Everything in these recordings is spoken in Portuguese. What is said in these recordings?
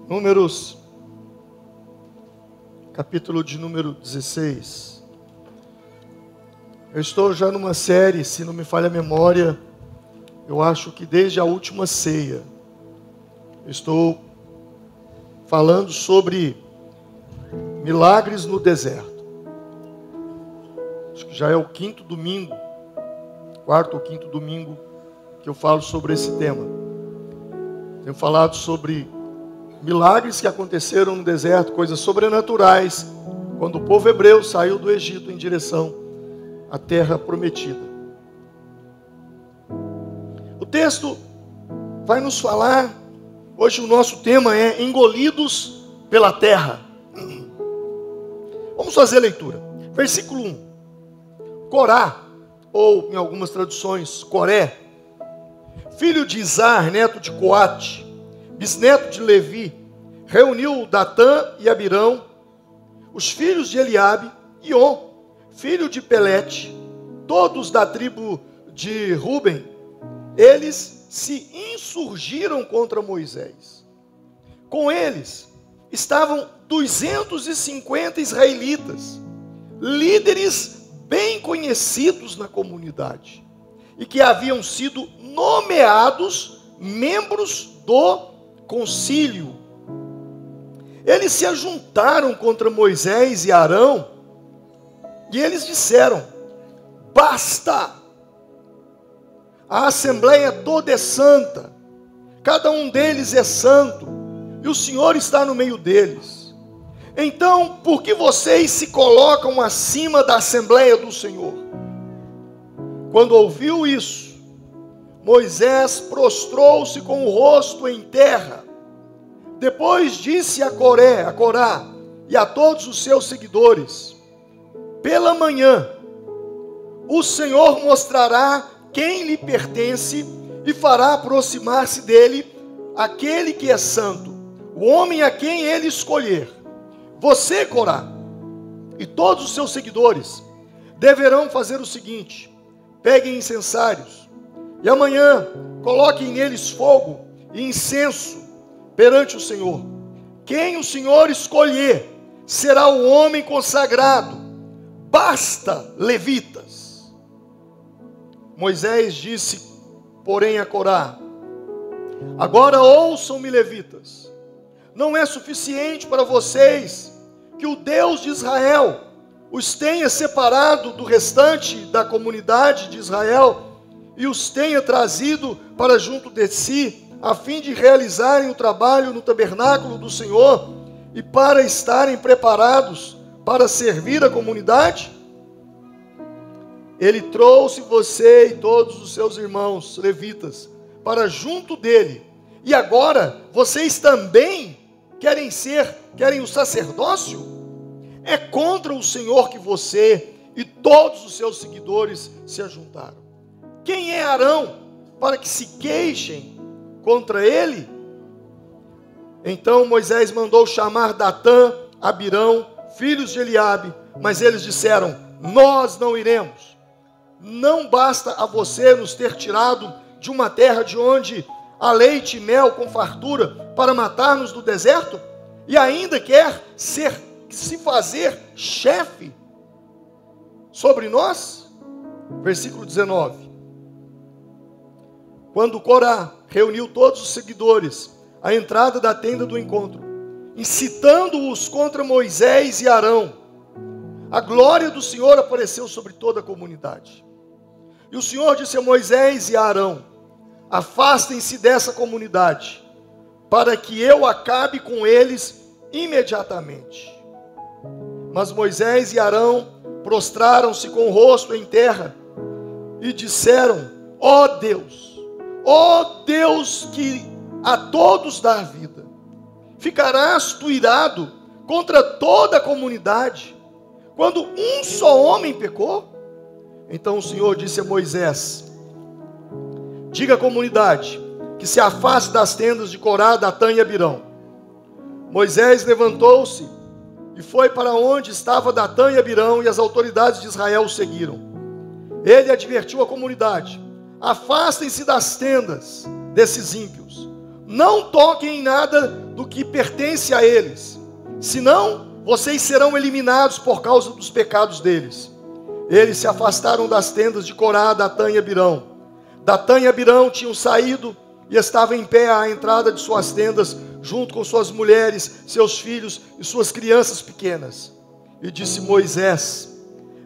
Números, capítulo de número 16. Eu estou já numa série, se não me falha a memória, eu acho que desde a última ceia, eu estou falando sobre milagres no deserto. Acho que já é o quarto ou quinto domingo que eu falo sobre esse tema. Tenho falado sobre milagres que aconteceram no deserto, coisas sobrenaturais, quando o povo hebreu saiu do Egito em direção à terra prometida. O texto vai nos falar, hoje o nosso tema é engolidos pela terra. Vamos fazer a leitura. Versículo 1. Corá, ou em algumas traduções, Coré, filho de Izar, neto de Coate, bisneto de Levi, reuniu Datã e Abirão, os filhos de Eliabe, e On, filho de Pelete, todos da tribo de Ruben. Eles se insurgiram contra Moisés. Com eles estavam 250 israelitas, líderes bem conhecidos na comunidade, e que haviam sido nomeados membros do concílio. Eles se ajuntaram contra Moisés e Arão, e eles disseram: basta! A assembleia toda é santa, cada um deles é santo, e o Senhor está no meio deles. Então, por que vocês se colocam acima da assembleia do Senhor? Quando ouviu isso, Moisés prostrou-se com o rosto em terra. Depois disse a Corá e a todos os seus seguidores: pela manhã, o Senhor mostrará quem lhe pertence e fará aproximar-se dele aquele que é santo, o homem a quem ele escolher. Você, Corá, e todos os seus seguidores deverão fazer o seguinte: peguem incensários e amanhã coloquem neles fogo e incenso perante o Senhor. Quem o Senhor escolher será o homem consagrado. Basta, levitas. Moisés disse, porém, a Corá: agora ouçam-me, levitas. Não é suficiente para vocês que o Deus de Israel os tenha separado do restante da comunidade de Israel e os tenha trazido para junto de si, a fim de realizarem o trabalho no tabernáculo do Senhor e para estarem preparados para servir a comunidade? Ele trouxe você e todos os seus irmãos levitas para junto dele, e agora vocês também querem o sacerdócio? É contra o Senhor que você e todos os seus seguidores se ajuntaram. Quem é Arão para que se queixem contra ele? Então Moisés mandou chamar Datã, Abirão, filhos de Eliabe, mas eles disseram: nós não iremos. Não basta a você nos ter tirado de uma terra de onde há leite e mel com fartura para matar-nos do deserto? E ainda quer se fazer chefe sobre nós? Versículo 19. Quando Corá reuniu todos os seguidores à entrada da tenda do encontro, incitando-os contra Moisés e Arão, a glória do Senhor apareceu sobre toda a comunidade. E o Senhor disse a Moisés e a Arão: afastem-se dessa comunidade, para que eu acabe com eles imediatamente. Mas Moisés e Arão prostraram-se com o rosto em terra e disseram: ó Deus que a todos dá vida, ficarás tu irado contra toda a comunidade, quando um só homem pecou? Então o Senhor disse a Moisés: diga à comunidade que se afaste das tendas de Corá, Datã e Abirão. Moisés levantou-se e foi para onde estava Datã e Abirão, e as autoridades de Israel o seguiram. Ele advertiu a comunidade: afastem-se das tendas desses ímpios, não toquem em nada do que pertence a eles, senão vocês serão eliminados por causa dos pecados deles. Eles se afastaram das tendas de Corá, Datã e Abirão. Datã e Abirão tinham saído e estavam em pé à entrada de suas tendas, junto com suas mulheres, seus filhos e suas crianças pequenas. E disse Moisés: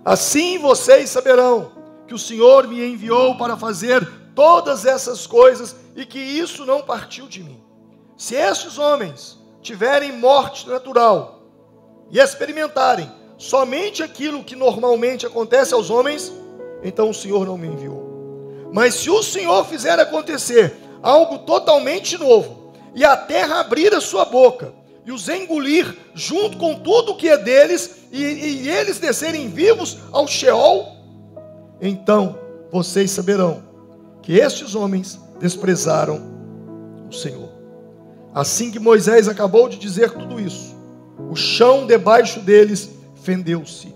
assim vocês saberão que o Senhor me enviou para fazer todas essas coisas e que isso não partiu de mim. Se estes homens tiverem morte natural e experimentarem somente aquilo que normalmente acontece aos homens, então o Senhor não me enviou. Mas se o Senhor fizer acontecer algo totalmente novo, e a terra abrir a sua boca, e os engolir junto com tudo que é deles, e eles descerem vivos ao Sheol, então vocês saberão que estes homens desprezaram o Senhor. Assim que Moisés acabou de dizer tudo isso, o chão debaixo deles fendeu-se,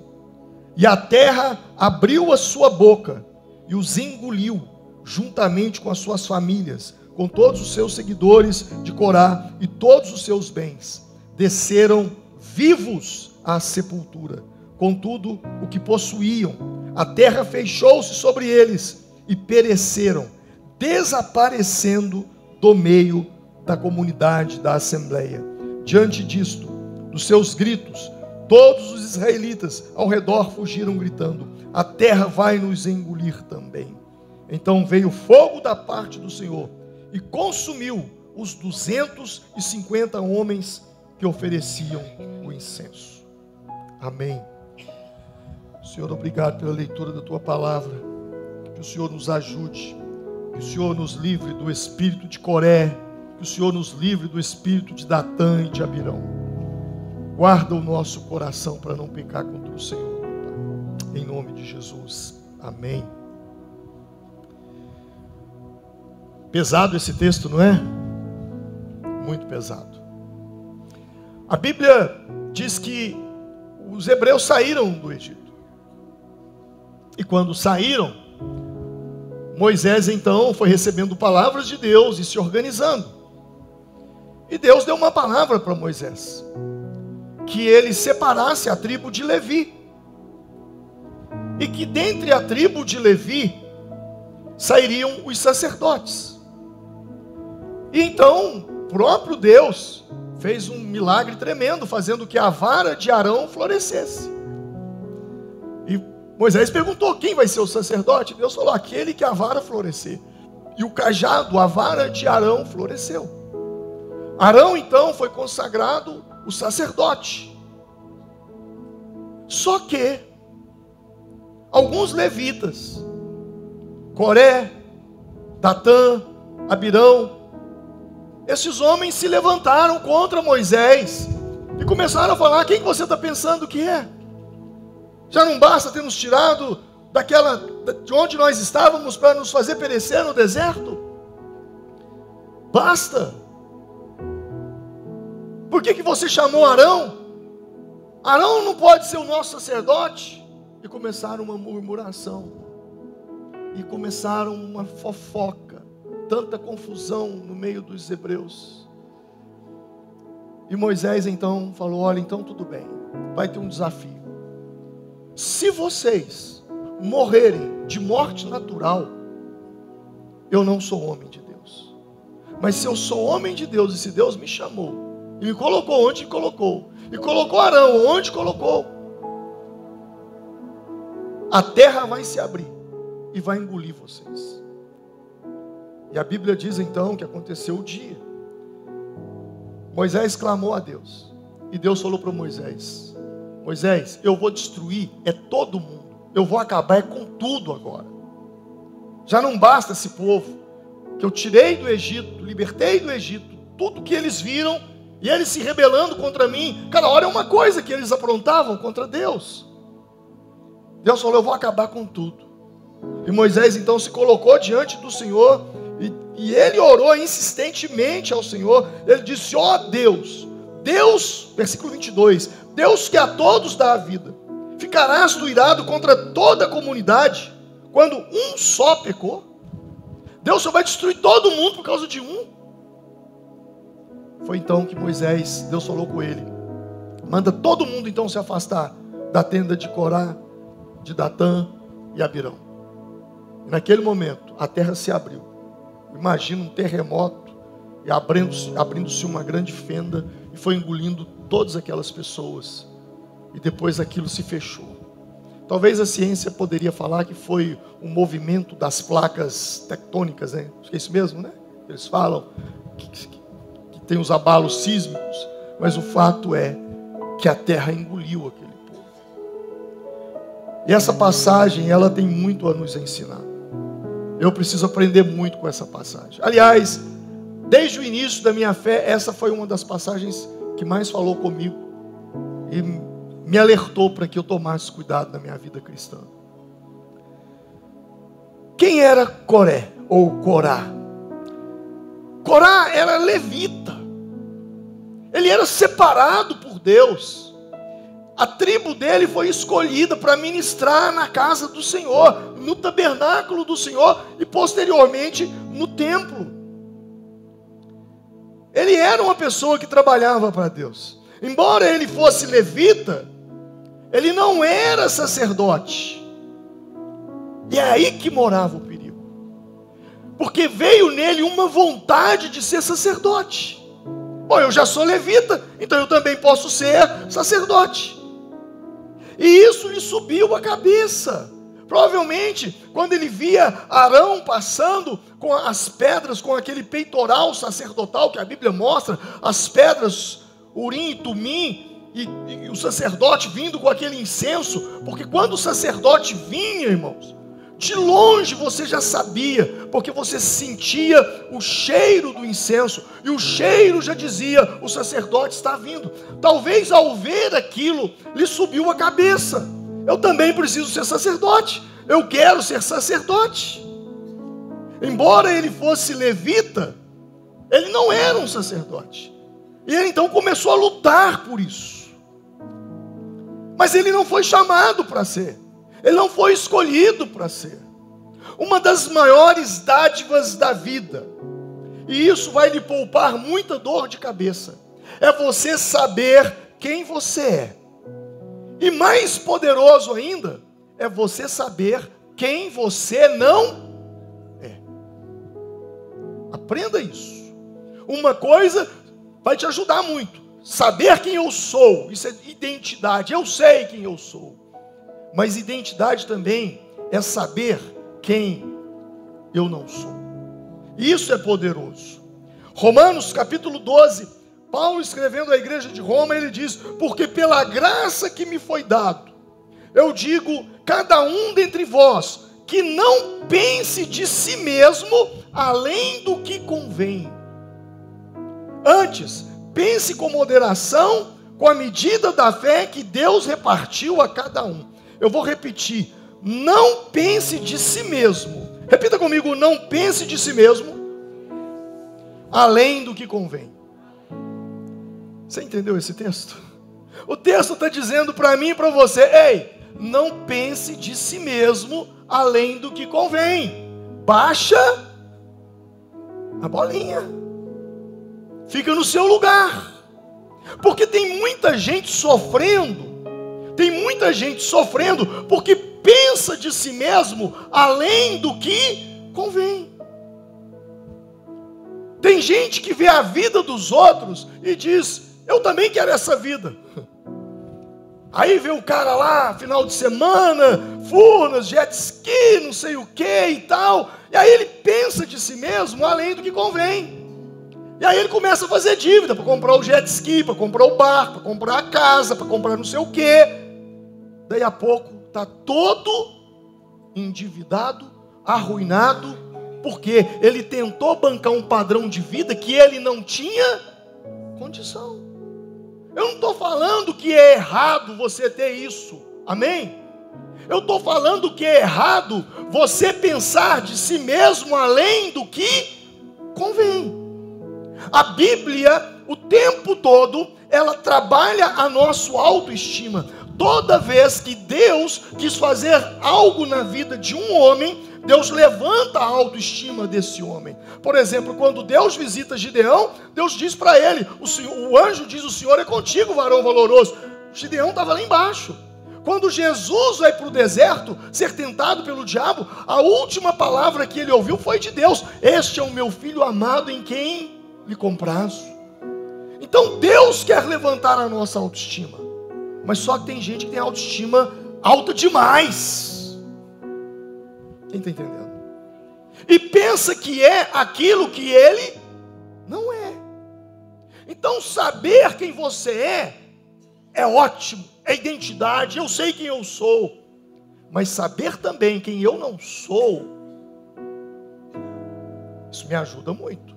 e a terra abriu a sua boca e os engoliu, juntamente com as suas famílias, com todos os seus seguidores de Corá e todos os seus bens. Desceram vivos à sepultura, com tudo o que possuíam. A terra fechou-se sobre eles e pereceram, desaparecendo do meio da comunidade da assembleia. Diante disto, dos seus gritos, todos os israelitas ao redor fugiram gritando: a terra vai nos engolir também. Então veio fogo da parte do Senhor e consumiu os 250 homens que ofereciam o incenso. Amém. Senhor, obrigado pela leitura da Tua palavra. Que o Senhor nos ajude, que o Senhor nos livre do espírito de Coré, que o Senhor nos livre do espírito de Datã e de Abirão. Guarda o nosso coração para não pecar contra o Senhor, Pai. Em nome de Jesus. Amém. Pesado esse texto, não é? Muito pesado. A Bíblia diz que os hebreus saíram do Egito. E quando saíram, Moisés então foi recebendo palavras de Deus e se organizando. E Deus deu uma palavra para Moisés: que ele separasse a tribo de Levi. E que dentre a tribo de Levi sairiam os sacerdotes. E então, o próprio Deus fez um milagre tremendo, fazendo que a vara de Arão florescesse. E Moisés perguntou: quem vai ser o sacerdote? Deus falou: aquele que a vara florescer. E o cajado, a vara de Arão, floresceu. Arão então foi consagrado o sacerdote. Só que alguns levitas, Coré, Datã, Abirão, esses homens se levantaram contra Moisés e começaram a falar: quem você está pensando que é? Já não basta ter nos tirado de onde nós estávamos para nos fazer perecer no deserto? Basta. Por que você chamou Arão? Arão não pode ser o nosso sacerdote? E começaram uma murmuração, e começaram uma fofoca, tanta confusão no meio dos hebreus. E Moisés então falou: olha, então tudo bem, vai ter um desafio. Se vocês morrerem de morte natural, eu não sou homem de Deus. Mas se eu sou homem de Deus, e se Deus me chamou e me colocou onde colocou, e colocou Arão onde colocou, a terra vai se abrir e vai engolir vocês. E a Bíblia diz então que aconteceu o dia. Moisés clamou a Deus, e Deus falou para Moisés: Moisés, eu vou destruir todo mundo, eu vou acabar com tudo agora. Já não basta esse povo que eu tirei do Egito, libertei do Egito, tudo que eles viram, e eles se rebelando contra mim. Cada hora é uma coisa que eles aprontavam contra Deus. Deus falou: eu vou acabar com tudo. E Moisés então se colocou diante do Senhor, e ele orou insistentemente ao Senhor. Ele disse: ó Deus, versículo 22, Deus que a todos dá a vida, ficarás tu irado contra toda a comunidade, quando um só pecou? Deus só vai destruir todo mundo por causa de um? Foi então que Deus falou com ele: manda todo mundo então se afastar da tenda de Corá, de Datã e Abirão. E naquele momento a terra se abriu. Imagina um terremoto e abrindo-se uma grande fenda e foi engolindo todas aquelas pessoas. E depois aquilo se fechou. Talvez a ciência poderia falar que foi um movimento das placas tectônicas, né? Acho que é isso mesmo, né? Eles falam que tem os abalos sísmicos, mas o fato é que a terra engoliu aquele povo. E essa passagem, ela tem muito a nos ensinar. Eu preciso aprender muito com essa passagem. Aliás, desde o início da minha fé, essa foi uma das passagens que mais falou comigo e me alertou para que eu tomasse cuidado na minha vida cristã. Quem era Coré ou Corá? Corá era levita. Ele era separado por Deus. A tribo dele foi escolhida para ministrar na casa do Senhor, no tabernáculo do Senhor e posteriormente no templo. Ele era uma pessoa que trabalhava para Deus. Embora ele fosse levita, ele não era sacerdote. E é aí que morava o perigo. Porque veio nele uma vontade de ser sacerdote. Bom, eu já sou levita, então eu também posso ser sacerdote. E isso lhe subiu a cabeça. Provavelmente, quando ele via Arão passando com as pedras, com aquele peitoral sacerdotal que a Bíblia mostra, as pedras Urim e Tumim, e o sacerdote vindo com aquele incenso, porque quando o sacerdote vinha, irmãos, de longe você já sabia, porque você sentia o cheiro do incenso, e o cheiro já dizia: o sacerdote está vindo. Talvez ao ver aquilo, lhe subiu a cabeça: eu também preciso ser sacerdote, eu quero ser sacerdote. Embora ele fosse levita, ele não era um sacerdote, e ele então começou a lutar por isso. Mas ele não foi chamado para ser, ele não foi escolhido para ser. Uma das maiores dádivas da vida, e isso vai lhe poupar muita dor de cabeça, é você saber quem você é. E mais poderoso ainda, é você saber quem você não é. Aprenda isso. Uma coisa vai te ajudar muito: saber quem eu sou. Isso é identidade, eu sei quem eu sou. Mas identidade também é saber quem eu não sou. Isso é poderoso. Romanos capítulo 12, Paulo escrevendo à igreja de Roma, ele diz: porque pela graça que me foi dado, eu digo, cada um dentre vós, que não pense de si mesmo além do que convém. Antes, pense com moderação, com a medida da fé que Deus repartiu a cada um. Eu vou repetir: não pense de si mesmo. Repita comigo: não pense de si mesmo além do que convém. Você entendeu esse texto? O texto está dizendo para mim e para você: ei, não pense de si mesmo além do que convém. Baixa a bolinha, fica no seu lugar. Porque tem muita gente sofrendo, porque pensa de si mesmo além do que convém. Tem gente que vê a vida dos outros e diz: eu também quero essa vida. Aí vê o cara lá, final de semana, Furnas, jet ski, não sei o que e tal. E aí ele pensa de si mesmo além do que convém. E aí ele começa a fazer dívida para comprar o jet ski, para comprar o barco, para comprar a casa, para comprar não sei o quê. Daí a pouco está todo endividado, arruinado, porque ele tentou bancar um padrão de vida que ele não tinha condição. Eu não estou falando que é errado você ter isso, amém? Eu estou falando que é errado você pensar de si mesmo além do que convém. A Bíblia, o tempo todo, ela trabalha a nossa autoestima. Toda vez que Deus quis fazer algo na vida de um homem, Deus levanta a autoestima desse homem. Por exemplo, quando Deus visita Gideão, Deus diz para ele, o anjo diz: o Senhor é contigo, varão valoroso. Gideão estava lá embaixo. Quando Jesus vai para o deserto ser tentado pelo diabo, a última palavra que ele ouviu foi de Deus: este é o meu filho amado em quem me comprazo. Então Deus quer levantar a nossa autoestima, mas só que tem gente que tem autoestima alta demais. Quem está entendendo? E pensa que é aquilo que ele não é. Então saber quem você é ótimo, é identidade, eu sei quem eu sou. Mas saber também quem eu não sou, isso me ajuda muito.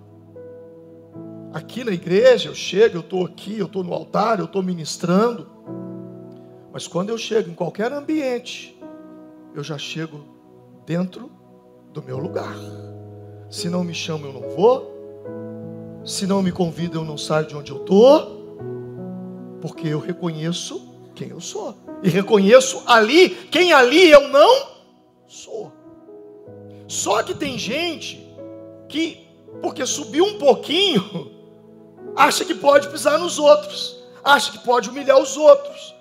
Aqui na igreja eu chego, eu estou aqui, eu estou no altar, eu estou ministrando. Mas quando eu chego em qualquer ambiente, eu já chego dentro do meu lugar. Se não me chamam, eu não vou. Se não me convidam, eu não saio de onde eu estou. Porque eu reconheço quem eu sou. E reconheço ali, quem ali eu não sou. Só que tem gente que, porque subiu um pouquinho, acha que pode pisar nos outros. Acha que pode humilhar os outros.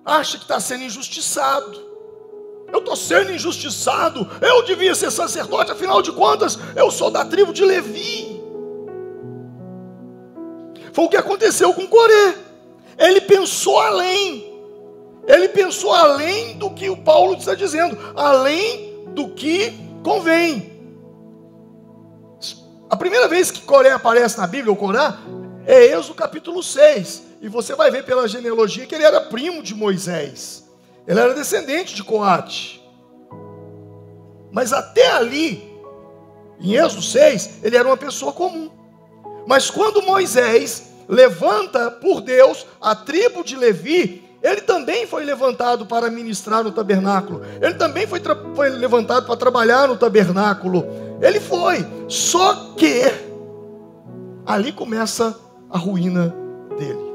Acha que está sendo injustiçado. Eu estou sendo injustiçado. Eu devia ser sacerdote, afinal de contas, eu sou da tribo de Levi. Foi o que aconteceu com Coré. Ele pensou além. Ele pensou além do que o Paulo está dizendo. Além do que convém. A primeira vez que Coré aparece na Bíblia, ou Corá, é Êxodo capítulo 6. E você vai ver pela genealogia que ele era primo de Moisés. Ele era descendente de Coate. Mas até ali, em Êxodo 6, ele era uma pessoa comum. Mas quando Moisés levanta por Deus a tribo de Levi, ele também foi levantado para ministrar no tabernáculo. Ele também foi levantado para trabalhar no tabernáculo. Ele foi. Só que ali começa a ruína dele.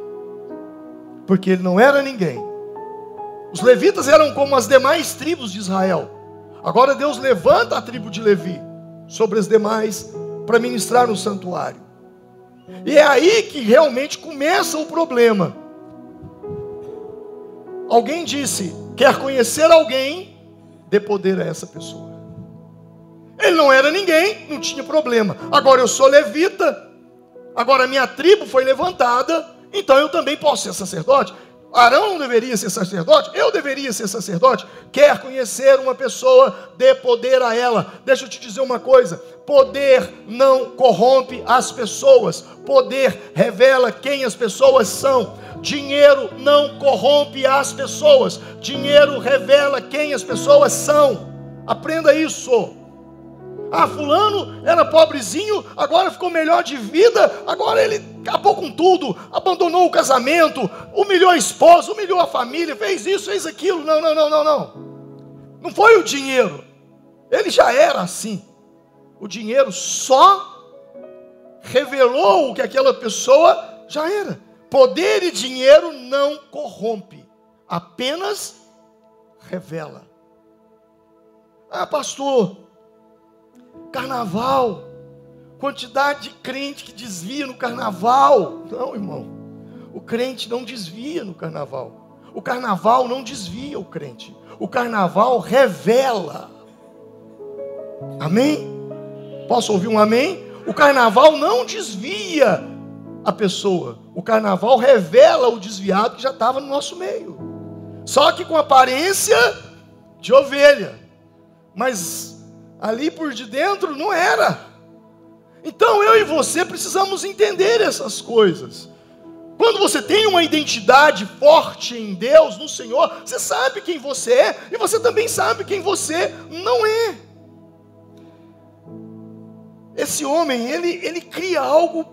Porque ele não era ninguém. Os levitas eram como as demais tribos de Israel. Agora Deus levanta a tribo de Levi sobre as demais para ministrar no santuário. E é aí que realmente começa o problema. Alguém disse: quer conhecer alguém, dê poder a essa pessoa. Ele não era ninguém, não tinha problema. Agora eu sou levita, agora minha tribo foi levantada, então eu também posso ser sacerdote. Arão não deveria ser sacerdote? Eu deveria ser sacerdote? Quer conhecer uma pessoa, dê poder a ela. Deixa eu te dizer uma coisa: poder não corrompe as pessoas. Poder revela quem as pessoas são. Dinheiro não corrompe as pessoas. Dinheiro revela quem as pessoas são. Aprenda isso. Ah, fulano era pobrezinho, agora ficou melhor de vida, agora ele acabou com tudo, abandonou o casamento, humilhou a esposa, humilhou a família, fez isso, fez aquilo. Não. Não foi o dinheiro. Ele já era assim. O dinheiro só revelou o que aquela pessoa já era. Poder e dinheiro não corrompe, apenas revela. Ah, pastor, carnaval, quantidade de crente que desvia no carnaval. Não, irmão, o crente não desvia no carnaval. O carnaval não desvia o crente. O carnaval revela. Amém? Posso ouvir um amém? O carnaval não desvia a pessoa. O carnaval revela o desviado que já estava no nosso meio. Só que com aparência de ovelha. Mas ali por de dentro não era. Então eu e você precisamos entender essas coisas. Quando você tem uma identidade forte em Deus, no Senhor, você sabe quem você é e você também sabe quem você não é. Esse homem, ele cria algo,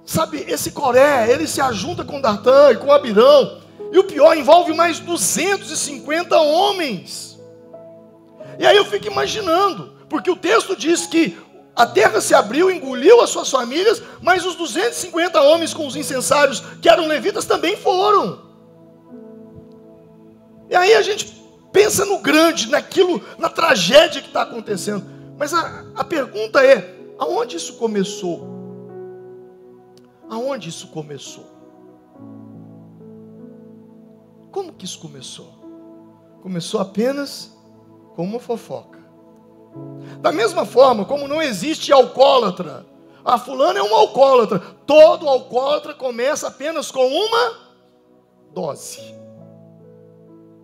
sabe, esse Coré, ele se ajunta com Datã e com Abirão, e o pior, envolve mais 250 homens. E aí eu fico imaginando, porque o texto diz que a terra se abriu, engoliu as suas famílias, mas os 250 homens com os incensários, que eram levitas, também foram. E aí a gente pensa no grande, naquilo, na tragédia que está acontecendo. Mas a pergunta é, aonde isso começou? Aonde isso começou? Como que isso começou? Começou apenas com uma fofoca. Da mesma forma como não existe alcoólatra. Ah, fulano é um alcoólatra. Todo alcoólatra começa apenas com uma dose.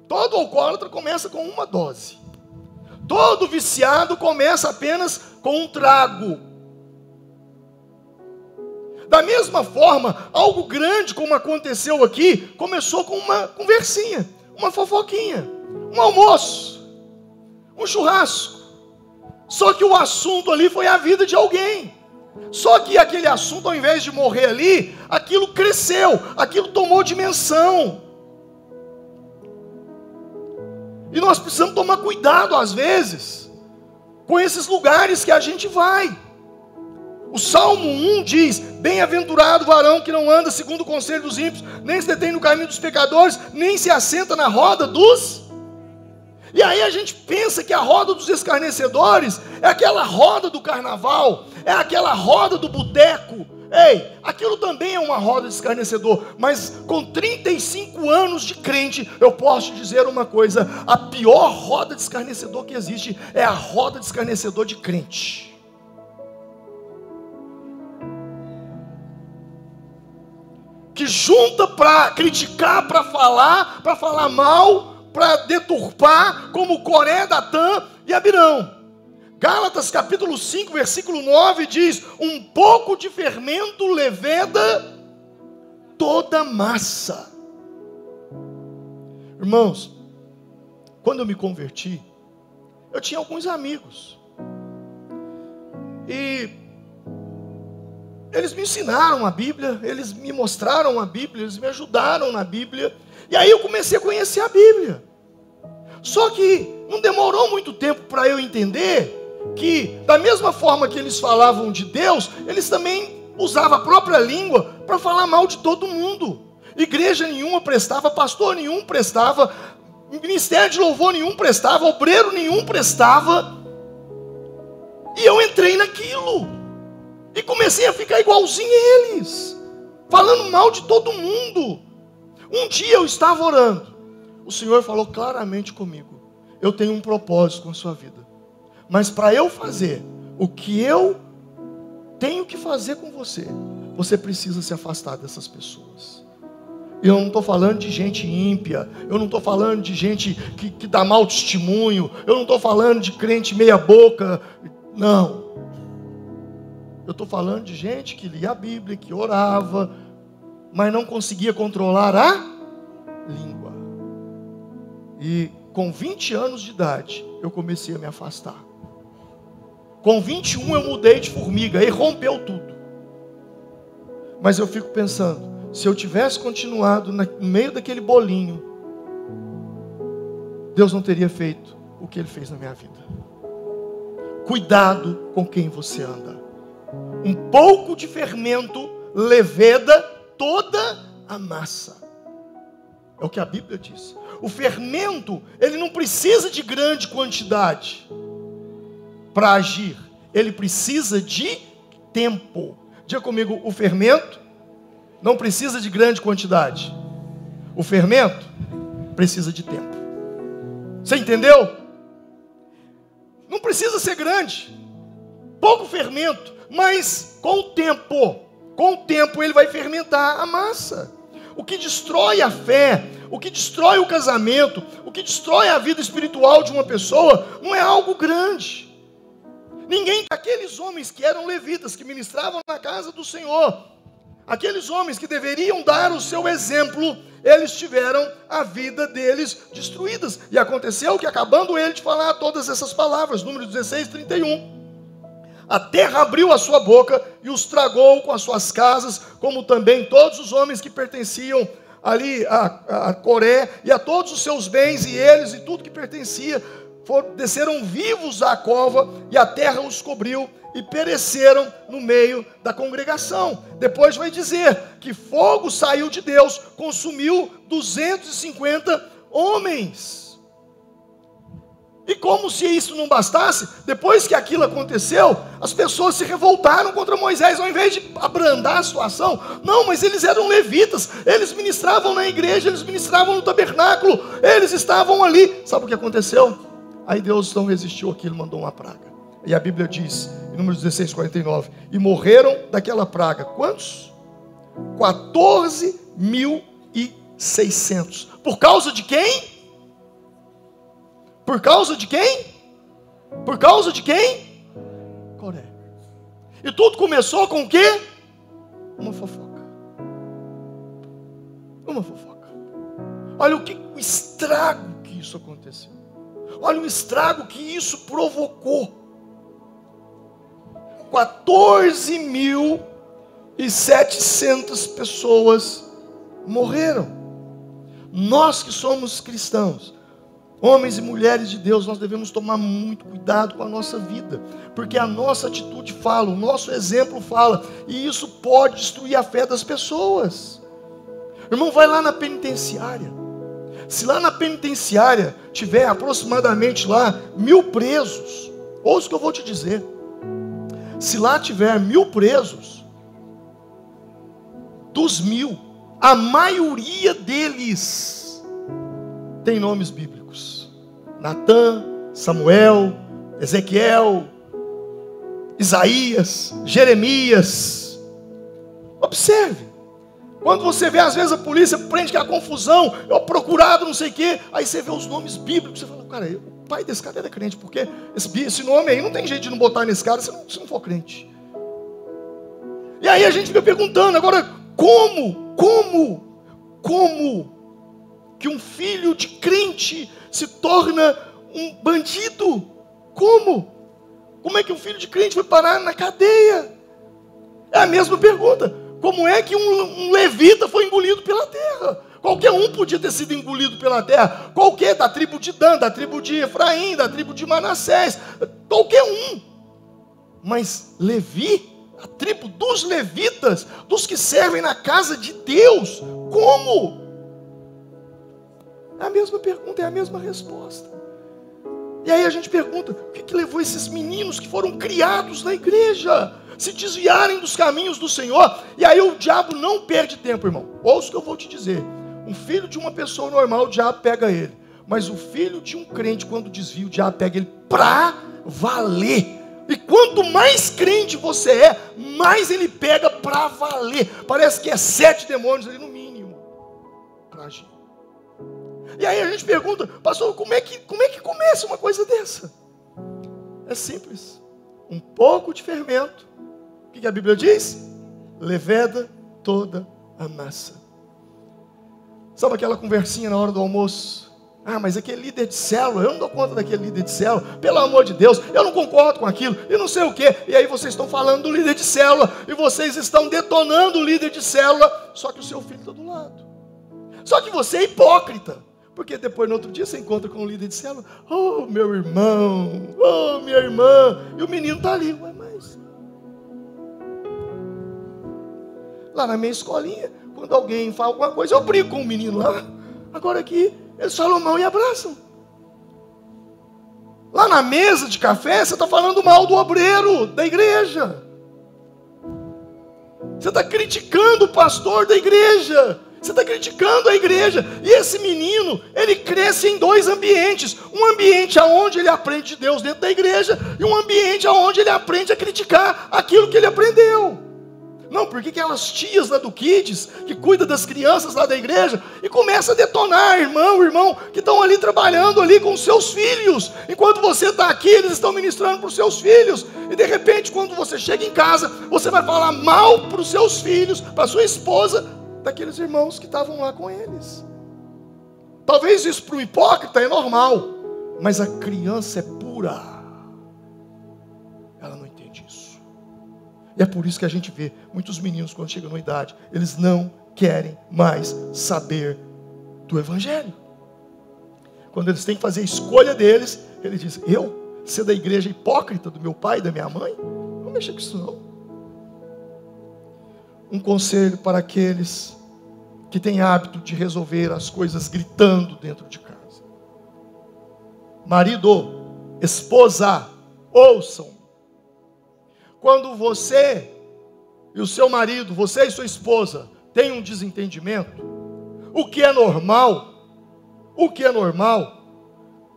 Todo alcoólatra começa com uma dose. Todo viciado começa apenas com um trago. Da mesma forma, algo grande como aconteceu aqui, começou com uma conversinha, uma fofoquinha, um almoço, um churrasco. Só que o assunto ali foi a vida de alguém. Só que aquele assunto, ao invés de morrer ali, aquilo cresceu, aquilo tomou dimensão. E nós precisamos tomar cuidado, às vezes, com esses lugares que a gente vai. O Salmo 1 diz: bem-aventurado o varão que não anda segundo o conselho dos ímpios, nem se detém no caminho dos pecadores, nem se assenta na roda dos... E aí a gente pensa que a roda dos escarnecedores é aquela roda do carnaval, é aquela roda do boteco. Ei, aquilo também é uma roda de escarnecedor, mas com 35 anos de crente, eu posso te dizer uma coisa: a pior roda de escarnecedor que existe é a roda de escarnecedor de crente. Que junta para criticar, para falar mal, para deturpar, como Coré, Datã e Abirão. Gálatas capítulo 5, versículo 9 diz: um pouco de fermento leveda toda massa. Irmãos, quando eu me converti, eu tinha alguns amigos. E eles me ensinaram a Bíblia, eles me mostraram a Bíblia, eles me ajudaram na Bíblia. E aí eu comecei a conhecer a Bíblia. Só que não demorou muito tempo para eu entender que, da mesma forma que eles falavam de Deus, eles também usavam a própria língua para falar mal de todo mundo. Igreja nenhuma prestava, pastor nenhum prestava, ministério de louvor nenhum prestava, obreiro nenhum prestava. E eu entrei naquilo. E comecei a ficar igualzinho a eles, falando mal de todo mundo. Um dia eu estava orando. O Senhor falou claramente comigo: eu tenho um propósito com a sua vida. Mas para eu fazer o que eu tenho que fazer com você, você precisa se afastar dessas pessoas. Eu não estou falando de gente ímpia. Eu não estou falando de gente que dá mau testemunho. Eu não estou falando de crente meia boca. Não. Eu estou falando de gente que lia a Bíblia, que orava, mas não conseguia controlar a língua. E com 20 anos de idade, eu comecei a me afastar. Com 21 eu mudei de formiga, e rompeu tudo. Mas eu fico pensando, se eu tivesse continuado no meio daquele bolinho, Deus não teria feito o que Ele fez na minha vida. Cuidado com quem você anda. Um pouco de fermento leveda toda a massa. É o que a Bíblia diz. O fermento, ele não precisa de grande quantidade para agir. Ele precisa de tempo. Diga comigo, o fermento não precisa de grande quantidade. O fermento precisa de tempo. Você entendeu? Não precisa ser grande. Pouco fermento. Mas com o tempo ele vai fermentar a massa. O que destrói a fé, o que destrói o casamento, o que destrói a vida espiritual de uma pessoa, não é algo grande. Ninguém, aqueles homens que eram levitas, que ministravam na casa do Senhor, aqueles homens que deveriam dar o seu exemplo, eles tiveram a vida deles destruídas. E aconteceu que, acabando ele de falar todas essas palavras, número 16, 31, a terra abriu a sua boca e os tragou com as suas casas, como também todos os homens que pertenciam ali a Coré, e a todos os seus bens, e eles e tudo que pertencia, desceram vivos à cova, e a terra os cobriu, e pereceram no meio da congregação. Depois vai dizer que fogo saiu de Deus, consumiu 250 homens. E como se isso não bastasse, depois que aquilo aconteceu, as pessoas se revoltaram contra Moisés, ao invés de abrandar a situação. Não, mas eles eram levitas, eles ministravam na igreja, eles ministravam no tabernáculo, eles estavam ali. Sabe o que aconteceu? Aí Deus não resistiu àquilo, mandou uma praga. E a Bíblia diz, em Números 16:49, e morreram daquela praga, quantos? 14.600. Por causa de quem? Por causa de quem? Por causa de quem? Coré. E tudo começou com o quê? Uma fofoca. Uma fofoca. Olha o estrago que isso aconteceu. Olha o estrago que isso provocou. 14.700 pessoas morreram. Nós que somos cristãos, homens e mulheres de Deus, nós devemos tomar muito cuidado com a nossa vida, porque a nossa atitude fala, o nosso exemplo fala, e isso pode destruir a fé das pessoas. Irmão, vai lá na penitenciária. Se lá na penitenciária tiver aproximadamente lá 1.000 presos, ouça o que eu vou te dizer. Se lá tiver 1.000 presos, dos 1.000, a maioria deles tem nomes bíblicos. Natã, Samuel, Ezequiel, Isaías, Jeremias. Observe. Quando você vê, às vezes a polícia prende que é a confusão, é o procurado, não sei o quê, aí você vê os nomes bíblicos, você fala, cara, o pai desse cara era crente, porque esse nome aí não tem jeito de não botar nesse cara se não for crente. E aí a gente fica perguntando, agora, como que um filho de crente se torna um bandido? Como? Como é que um filho de crente foi parar na cadeia? É a mesma pergunta. Como é que um levita foi engolido pela terra? Qualquer um podia ter sido engolido pela terra. Qualquer, da tribo de Dan, da tribo de Efraim, da tribo de Manassés. Qualquer um. Mas Levi, a tribo dos levitas, dos que servem na casa de Deus, como? É a mesma pergunta, é a mesma resposta. E aí a gente pergunta, o que levou esses meninos que foram criados na igreja se desviarem dos caminhos do Senhor? E aí o diabo não perde tempo, irmão. Ouça o que eu vou te dizer. Um filho de uma pessoa normal, o diabo pega ele. Mas o filho de um crente, quando desvia, o diabo pega ele pra valer. E quanto mais crente você é, mais ele pega pra valer. Parece que é 7 demônios ali no mínimo pra agir. E aí a gente pergunta, pastor, como é que começa uma coisa dessa? É simples. Um pouco de fermento. O que a Bíblia diz? Leveda toda a massa. Sabe aquela conversinha na hora do almoço? Ah, mas aquele líder de célula, eu não dou conta daquele líder de célula. Pelo amor de Deus, eu não concordo com aquilo. E não sei o quê. E aí vocês estão falando do líder de célula. E vocês estão detonando o líder de célula. Só que o seu filho está do lado. Só que você é hipócrita. Porque depois, no outro dia, você encontra com o líder de célula. Oh, meu irmão. Oh, minha irmã. E o menino está ali. Ué, mas... lá na minha escolinha, quando alguém fala alguma coisa, eu brigo com o menino lá. Agora aqui, eles falam mal e abraçam. Lá na mesa de café, você está falando mal do obreiro, da igreja. Você está criticando o pastor da igreja. Você está criticando a igreja. E esse menino, ele cresce em 2 ambientes. Um ambiente onde ele aprende de Deus dentro da igreja. E um ambiente onde ele aprende a criticar aquilo que ele aprendeu. Não, porque aquelas tias lá do Kids, que cuida das crianças lá da igreja, e começa a detonar irmão, que estão ali trabalhando ali com os seus filhos. Enquanto você está aqui, eles estão ministrando para os seus filhos. E de repente, quando você chega em casa, você vai falar mal para os seus filhos, para a sua esposa, daqueles irmãos que estavam lá com eles. Talvez isso para o hipócrita é normal, mas a criança é pura. Ela não entende isso. E é por isso que a gente vê muitos meninos, quando chegam na idade, eles não querem mais saber do evangelho. Quando eles têm que fazer a escolha deles, eles dizem, eu ser da igreja hipócrita do meu pai e da minha mãe? Não vou mexer com isso não. Um conselho para aqueles que tem hábito de resolver as coisas gritando dentro de casa. Marido, esposa, ouçam. Quando você e o seu marido, você e sua esposa, têm um desentendimento, o que é normal,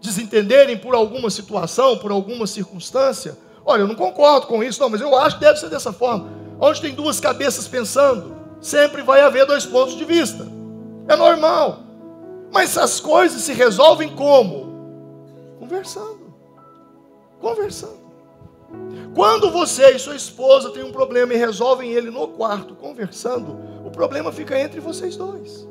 desentenderem por alguma situação, por alguma circunstância, olha, eu não concordo com isso, não, mas eu acho que deve ser dessa forma. Onde tem duas cabeças pensando, sempre vai haver dois pontos de vista. É normal. Mas as coisas se resolvem como? Conversando. Quando você e sua esposa têm um problema e resolvem ele no quarto, conversando, o problema fica entre vocês dois.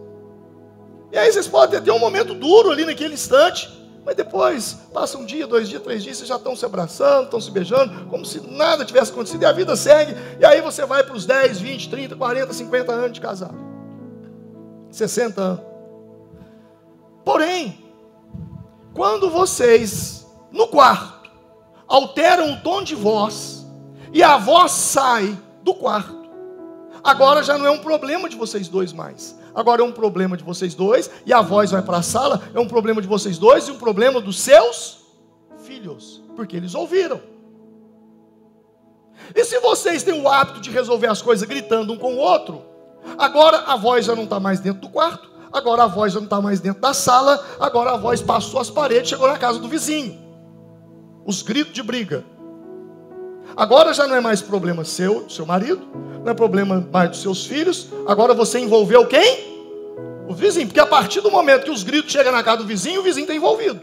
E aí vocês podem ter um momento duro ali naquele instante, mas depois, passa um dia, 2 dias, 3 dias, vocês já estão se abraçando, estão se beijando, como se nada tivesse acontecido, e a vida segue, e aí você vai para os 10, 20, 30, 40, 50 anos de casado. 60 anos. Porém, quando vocês, no quarto, alteram o tom de voz, e a voz sai do quarto, agora já não é um problema de vocês dois mais. Agora é um problema de vocês dois, e a voz vai para a sala, é um problema de vocês dois, e um problema dos seus filhos, porque eles ouviram. E se vocês têm o hábito de resolver as coisas gritando um com o outro, agora a voz já não está mais dentro do quarto, agora a voz já não está mais dentro da sala, agora a voz passou as paredes, chegou na casa do vizinho. Os gritos de briga. Agora já não é mais problema seu, do seu marido, não é problema mais dos seus filhos, agora você envolveu quem? O vizinho, porque a partir do momento que os gritos chegam na casa do vizinho, o vizinho está envolvido.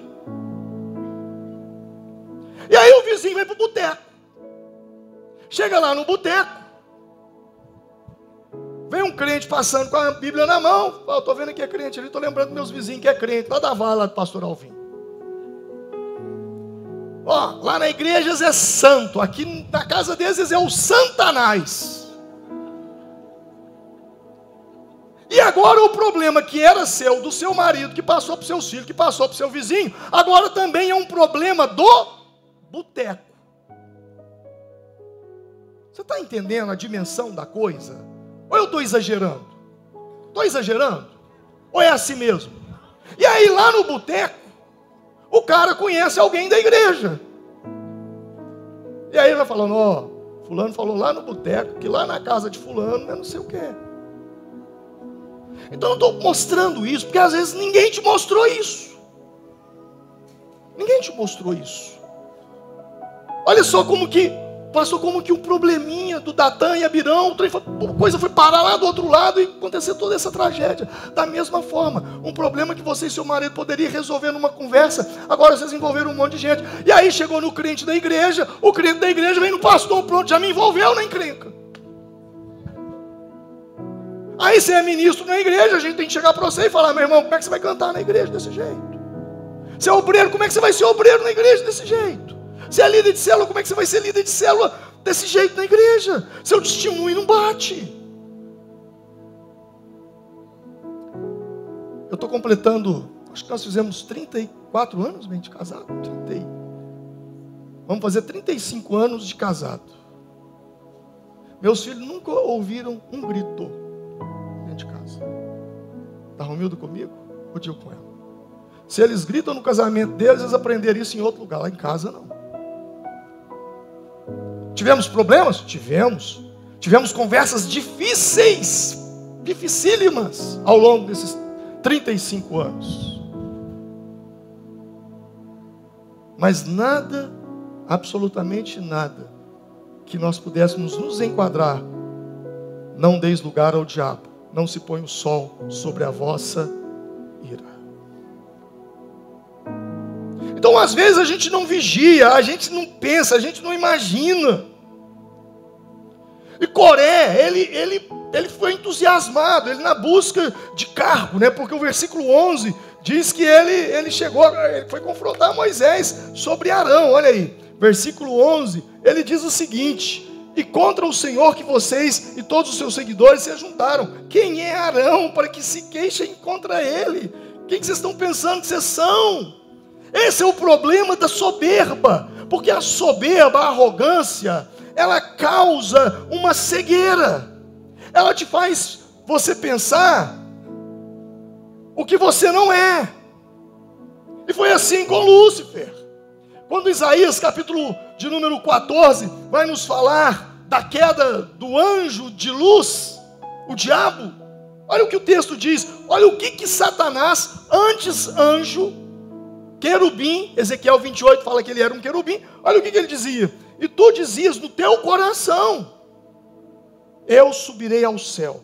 E aí o vizinho vai para o boteco. Chega lá no boteco, vem um crente passando com a Bíblia na mão, eu estou vendo que é crente ali, estou lembrando dos meus vizinhos que é crente, lá da vala lá do pastor Alvim. Ó, lá na igreja é santo, aqui na casa deles é o Santanás. E agora o problema que era seu, do seu marido, que passou para os seus filhos, que passou para o seu vizinho, agora também é um problema do boteco. Você está entendendo a dimensão da coisa? Ou eu estou exagerando? Estou exagerando? Ou é assim mesmo? E aí lá no boteco, o cara conhece alguém da igreja. E aí ele vai falando, ó, fulano falou lá no boteco, que lá na casa de fulano, eu não sei o que. Então eu estou mostrando isso, porque às vezes ninguém te mostrou isso. Ninguém te mostrou isso. Olha só como que, passou como que um probleminha do Datã e Abirão, a coisa foi parar lá do outro lado e aconteceu toda essa tragédia. Da mesma forma, um problema que você e seu marido poderiam resolver numa conversa, agora vocês envolveram um monte de gente. E aí chegou no crente da igreja, o crente da igreja vem no pastor, pronto, já me envolveu na encrenca. Aí você é ministro na igreja, a gente tem que chegar para você e falar, meu irmão, como é que você vai cantar na igreja desse jeito? Você é obreiro, como é que você vai ser obreiro na igreja desse jeito? Você é líder de célula, como é que você vai ser líder de célula desse jeito na igreja? Seu testemunho não bate. Eu estou completando, acho que nós fizemos 34 anos bem de casado. Vamos fazer 35 anos de casado. Meus filhos nunca ouviram um grito dentro de casa. Está humilde comigo? Ou digo com ela? Se eles gritam no casamento deles, eles aprenderam isso em outro lugar. Lá em casa não. Tivemos problemas? Tivemos. Tivemos conversas difíceis, dificílimas, ao longo desses 35 anos. Mas nada, absolutamente nada, que nós pudéssemos nos enquadrar. Não deis lugar ao diabo. Não se põe o sol sobre a vossa ira. Então, às vezes, a gente não vigia, a gente não pensa, a gente não imagina. E Coré, ele foi entusiasmado, ele na busca de cargo, né? Porque o versículo 11 diz que ele foi confrontar Moisés sobre Arão. Olha aí, versículo 11, ele diz o seguinte: e contra o Senhor que vocês e todos os seus seguidores se juntaram. Quem é Arão para que se queixem contra ele? Quem que vocês estão pensando que vocês são? Esse é o problema da soberba, porque a soberba, a arrogância, ela causa uma cegueira. Ela te faz você pensar o que você não é. E foi assim com Lúcifer. Quando Isaías, capítulo de número 14, vai nos falar da queda do anjo de luz, o diabo, olha o que o texto diz, olha o que Satanás, antes anjo, querubim, Ezequiel 28 fala que ele era um querubim, olha o que ele dizia, e tu dizias no teu coração, eu subirei ao céu,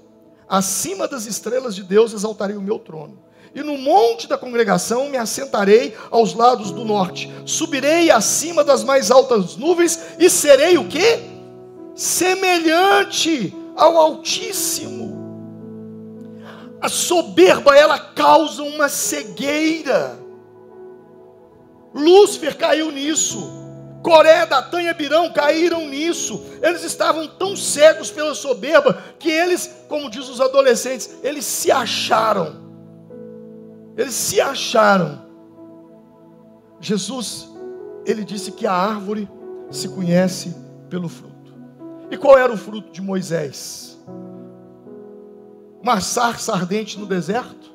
acima das estrelas de Deus exaltarei o meu trono, e no monte da congregação me assentarei aos lados do norte, subirei acima das mais altas nuvens, e serei o quê? Semelhante ao Altíssimo. A soberba, ela causa uma cegueira. Lúcifer caiu nisso, Coré, Datã e Abirão caíram nisso. Eles estavam tão cegos pela soberba, que eles, como diz os adolescentes, eles se acharam. Eles se acharam. Jesus, ele disse que a árvore se conhece pelo fruto. E qual era o fruto de Moisés? Uma sarça ardente no deserto?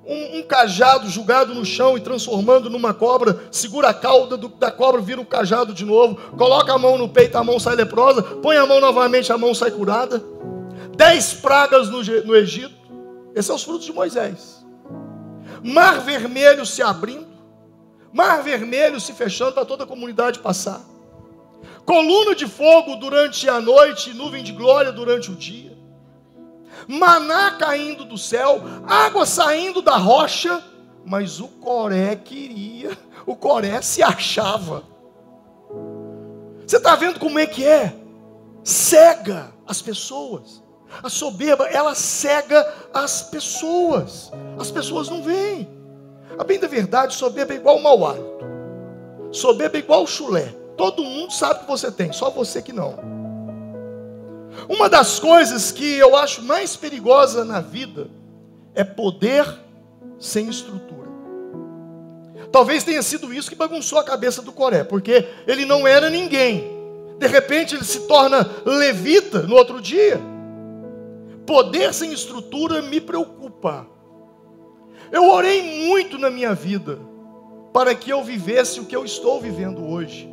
Um cajado jogado no chão e transformando numa cobra, segura a cauda da cobra, vira um cajado de novo, coloca a mão no peito, a mão sai leprosa, põe a mão novamente, a mão sai curada. 10 pragas no Egito. Esses são os frutos de Moisés. Mar vermelho se abrindo, mar vermelho se fechando para toda a comunidade passar. Coluna de fogo durante a noite, nuvem de glória durante o dia. Maná caindo do céu, água saindo da rocha, mas o Coré queria, o Coré se achava. Você está vendo como é que é? Cega as pessoas. A soberba, ela cega as pessoas não veem. A bem da verdade, soberba é igual mau hálito, soberba é igual chulé. Todo mundo sabe que você tem, só você que não. Uma das coisas que eu acho mais perigosa na vida é poder sem estrutura. Talvez tenha sido isso que bagunçou a cabeça do Coré, porque ele não era ninguém. De repente ele se torna levita no outro dia. Poder sem estrutura me preocupa. Eu orei muito na minha vida para que eu vivesse o que eu estou vivendo hoje.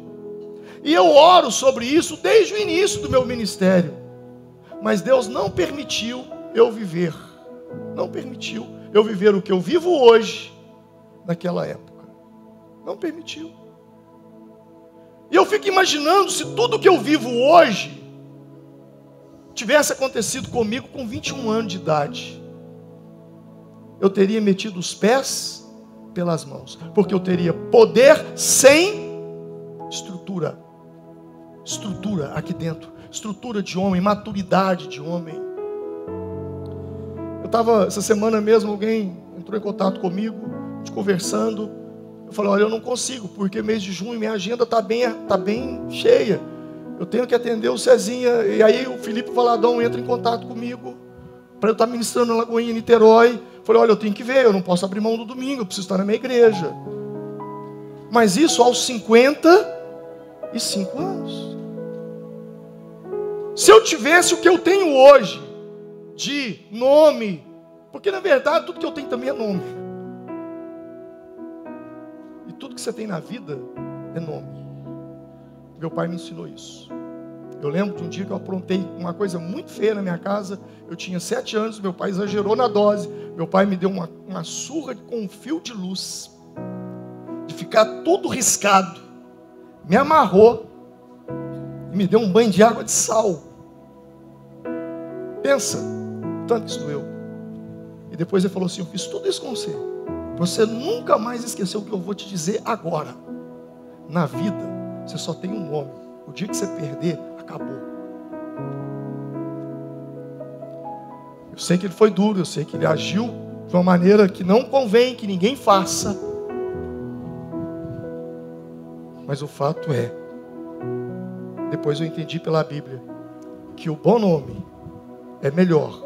E eu oro sobre isso desde o início do meu ministério. Mas Deus não permitiu eu viver. Não permitiu eu viver o que eu vivo hoje, naquela época. Não permitiu. E eu fico imaginando se tudo que eu vivo hoje tivesse acontecido comigo com 21 anos de idade. Eu teria metido os pés pelas mãos. Porque eu teria poder sem estrutura. Estrutura aqui dentro. Estrutura de homem, maturidade de homem. Eu estava, essa semana mesmo, alguém entrou em contato comigo, a gente conversando. Eu falei, olha, eu não consigo, porque mês de junho minha agenda está bem cheia. Eu tenho que atender o Cezinha. E aí o Felipe Valadão entra em contato comigo para eu estar ministrando na Lagoinha, Niterói. Eu falei, olha, eu tenho que ver, eu não posso abrir mão do domingo, eu preciso estar na minha igreja. Mas isso aos 55 anos. Se eu tivesse o que eu tenho hoje, de nome, porque na verdade tudo que eu tenho também é nome. E tudo que você tem na vida é nome. Meu pai me ensinou isso. Eu lembro de um dia que eu aprontei uma coisa muito feia na minha casa. Eu tinha 7 anos, meu pai exagerou na dose. Meu pai me deu uma surra com um fio de luz, de ficar tudo riscado. Me amarrou e me deu um banho de água de sal. Pensa, tanto que isso doeu. E depois ele falou assim, eu fiz tudo isso com você. Você nunca mais esqueceu o que eu vou te dizer agora. Na vida, você só tem um nome. O dia que você perder, acabou. Eu sei que ele foi duro, eu sei que ele agiu de uma maneira que não convém que ninguém faça. Mas o fato é, depois eu entendi pela Bíblia, que o bom nome é melhor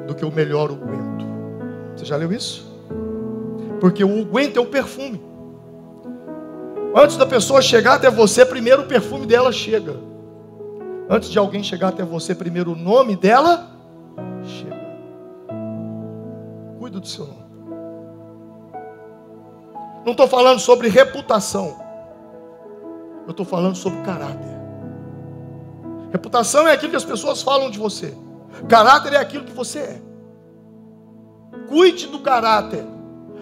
do que o melhor unguento. Você já leu isso? Porque o unguento é o perfume. Antes da pessoa chegar até você, primeiro o perfume dela chega. Antes de alguém chegar até você, primeiro o nome dela Chega. Cuida do seu nome. Não estou falando sobre reputação. Eu estou falando sobre caráter. Reputação é aquilo que as pessoas falam de você. Caráter é aquilo que você é. Cuide do caráter.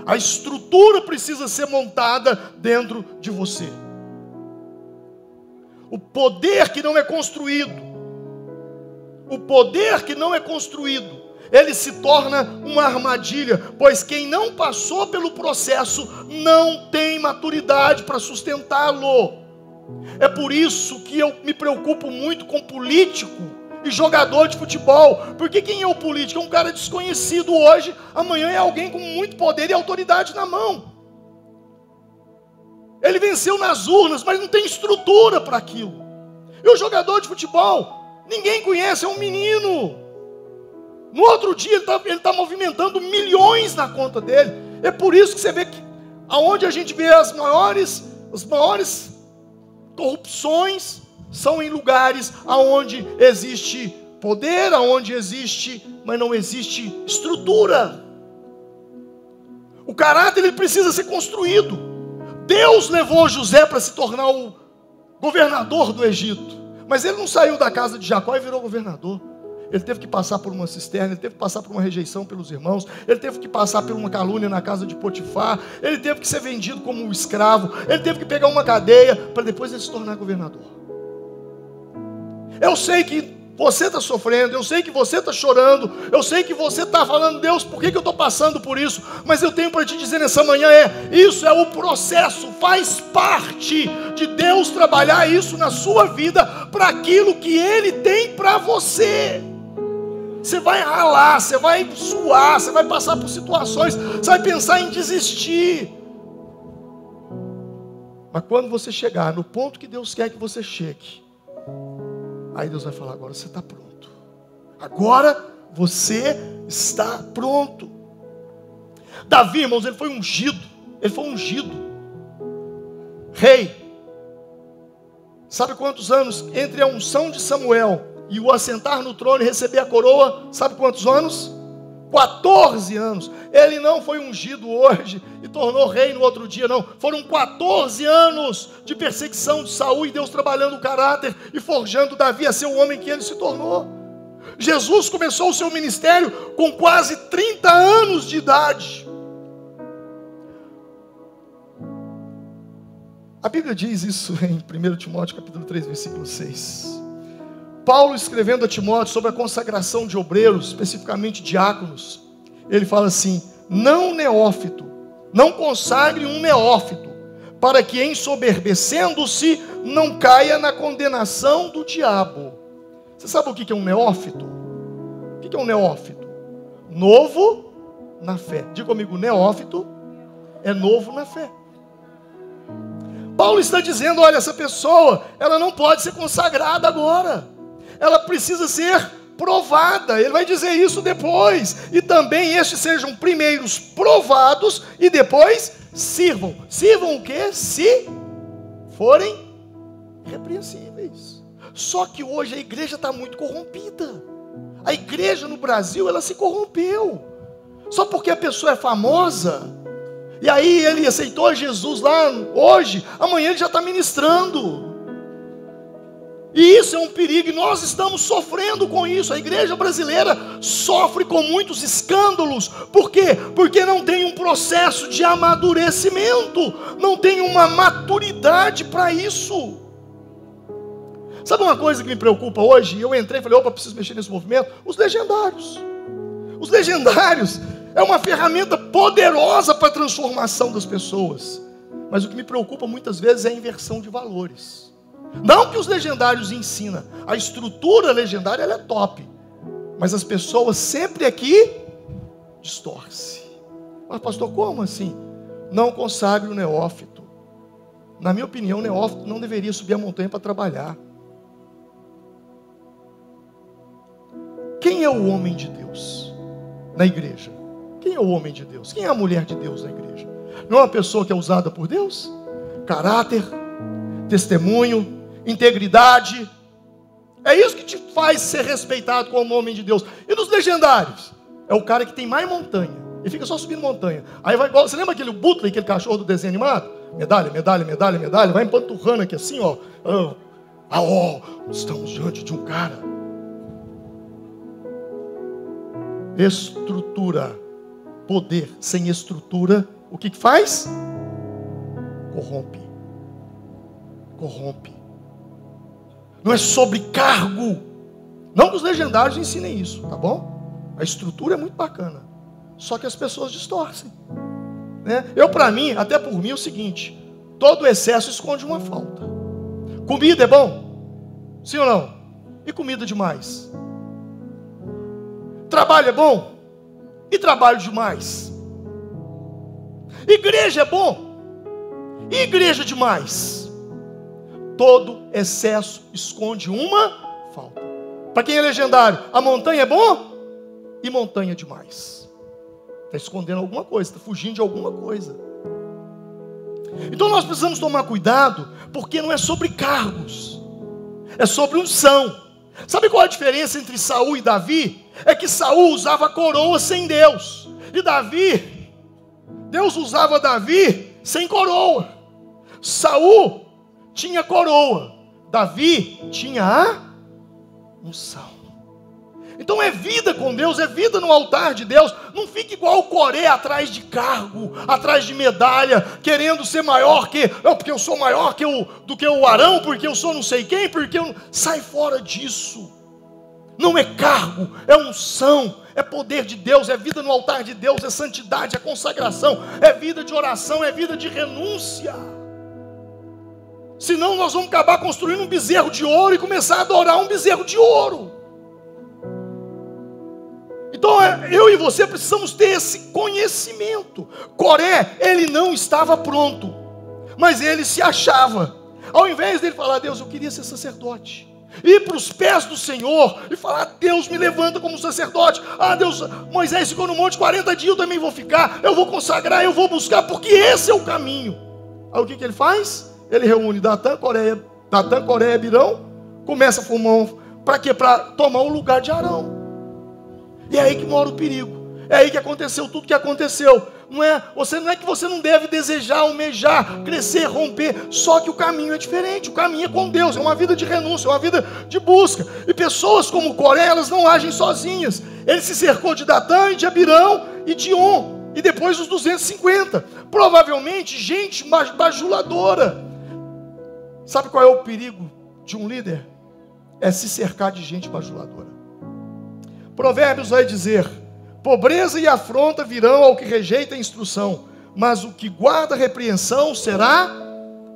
A estrutura precisa ser montada dentro de você. O poder que não é construído, ele se torna uma armadilha, pois quem não passou pelo processo não tem maturidade para sustentá-lo. É por isso que eu me preocupo muito com político e jogador de futebol, porque quem é o político? É um cara desconhecido hoje, amanhã é alguém com muito poder e autoridade na mão. Ele venceu nas urnas, mas não tem estrutura para aquilo. E o jogador de futebol, ninguém conhece, é um menino. No outro dia ele está movimentando milhões na conta dele. É por isso que você vê que aonde a gente vê as maiores corrupções são em lugares aonde existe poder, aonde existe, mas não existe estrutura. O caráter ele precisa ser construído. Deus levou José para se tornar o governador do Egito, mas ele não saiu da casa de Jacó e virou governador. Ele teve que passar por uma cisterna, ele teve que passar por uma rejeição pelos irmãos, ele teve que passar por uma calúnia na casa de Potifar, ele teve que ser vendido como um escravo, ele teve que pegar uma cadeia para depois ele se tornar governador. Eu sei que você está sofrendo, eu sei que você está chorando, eu sei que você está falando, Deus, por que eu estou passando por isso? Mas eu tenho para te dizer nessa manhã, isso é o processo, faz parte de Deus trabalhar isso na sua vida, para aquilo que Ele tem para você. Você vai ralar, você vai suar, você vai passar por situações, você vai pensar em desistir. Mas quando você chegar no ponto que Deus quer que você chegue, aí Deus vai falar, agora você está pronto. Agora você está pronto. Davi, irmãos, ele foi ungido. Rei. Sabe quantos anos entre a unção de Samuel e o assentar no trono e receber a coroa? Sabe quantos anos? 14 anos. Ele não foi ungido hoje e tornou rei no outro dia, não. Foram 14 anos de perseguição de Saul e Deus trabalhando o caráter e forjando Davi a ser o homem que ele se tornou. Jesus começou o seu ministério com quase 30 anos de idade. A Bíblia diz isso em 1 Timóteo capítulo 3, versículo 6. Paulo escrevendo a Timóteo sobre a consagração de obreiros, especificamente diáconos, ele fala assim: não consagre um neófito, para que ensoberbecendo-se não caia na condenação do diabo. Você sabe o que é um neófito? O que é um neófito? Novo na fé. Diga comigo, neófito é novo na fé. Paulo está dizendo, olha, essa pessoa, ela não pode ser consagrada agora. Ela precisa ser provada. Ele vai dizer isso depois. E também estes sejam primeiros provados e depois sirvam. Sirvam o quê? Se forem repreensíveis. Só que hoje a igreja está muito corrompida. A igreja no Brasil, ela se corrompeu. Só porque a pessoa é famosa, e aí ele aceitou Jesus lá hoje, amanhã ele já está ministrando. E isso é um perigo, e nós estamos sofrendo com isso. A igreja brasileira sofre com muitos escândalos. Por quê? Porque não tem um processo de amadurecimento, não tem uma maturidade para isso. Sabe uma coisa que me preocupa hoje? Eu entrei e falei, opa, preciso mexer nesse movimento. Os legendários. Os legendários é uma ferramenta poderosa para a transformação das pessoas. Mas o que me preocupa muitas vezes é a inversão de valores. Não que os legendários ensinam, a estrutura legendária ela é top, mas as pessoas sempre aqui distorcem. Mas pastor, como assim? Não consagre o neófito. Na minha opinião, o neófito não deveria subir a montanha para trabalhar. Quem é o homem de Deus na igreja? Quem é o homem de Deus? Quem é a mulher de Deus na igreja? Não é uma pessoa que é usada por Deus? Caráter, testemunho, integridade, É isso que te faz ser respeitado como homem de Deus. E nos legendários? É o cara que tem mais montanha. E fica só subindo montanha. Aí vai igual, você lembra aquele Butler, aquele cachorro do desenho animado? Medalha, medalha, medalha, medalha. Vai empanturrando aqui assim, ó. Estamos diante de um cara. Estrutura. Poder sem estrutura, o que faz? Corrompe. Corrompe. Não é sobre cargo. Não que os legendários ensinem isso, tá bom? A estrutura é muito bacana. Só que as pessoas distorcem, né? Para mim, até por mim, é o seguinte: todo excesso esconde uma falta. Comida é bom? Sim ou não? E comida demais? Trabalho é bom? E trabalho demais? Igreja é bom? E igreja demais? Todo excesso esconde uma falta. Para quem é legendário, a montanha é bom e montanha demais. Está escondendo alguma coisa, está fugindo de alguma coisa. Então nós precisamos tomar cuidado, porque não é sobre cargos, é sobre unção. Sabe qual é a diferença entre Saul e Davi? É que Saul usava coroa sem Deus, e Deus usava Davi sem coroa. Saul tinha coroa, Davi tinha a unção. Então é vida com Deus, é vida no altar de Deus. Não fique igual o Coré, atrás de cargo, atrás de medalha, querendo ser maior porque eu sou maior do que o Arão, porque eu sou não sei quem, porque eu... Sai fora disso. Não é cargo, é unção, é poder de Deus, é vida no altar de Deus, é santidade, é consagração, é vida de oração, é vida de renúncia. Senão nós vamos acabar construindo um bezerro de ouro e começar a adorar um bezerro de ouro. Então eu e você precisamos ter esse conhecimento. Coré, ele não estava pronto, mas ele se achava. Ao invés dele falar: Deus, eu queria ser sacerdote, ir para os pés do Senhor e falar: Deus, me levanta como sacerdote. Deus, Moisés ficou no monte 40 dias, eu também vou ficar. Eu vou consagrar, eu vou buscar, porque esse é o caminho. Aí o que ele faz? Ele reúne Datã, Coré e Abirão, começa a formar para quê? Para tomar o lugar de Arão. E é aí que mora o perigo. É aí que aconteceu tudo que aconteceu. Não é que você não deve desejar, almejar, crescer, romper. Só que o caminho é diferente. O caminho é com Deus. É uma vida de renúncia, é uma vida de busca. E pessoas como Coré, elas não agem sozinhas. Ele se cercou de Datã e de Abirão e de On. E depois os 250. Provavelmente gente bajuladora. Sabe qual é o perigo de um líder? É se cercar de gente bajuladora. Provérbios vai dizer: pobreza e afronta virão ao que rejeita a instrução, mas o que guarda a repreensão será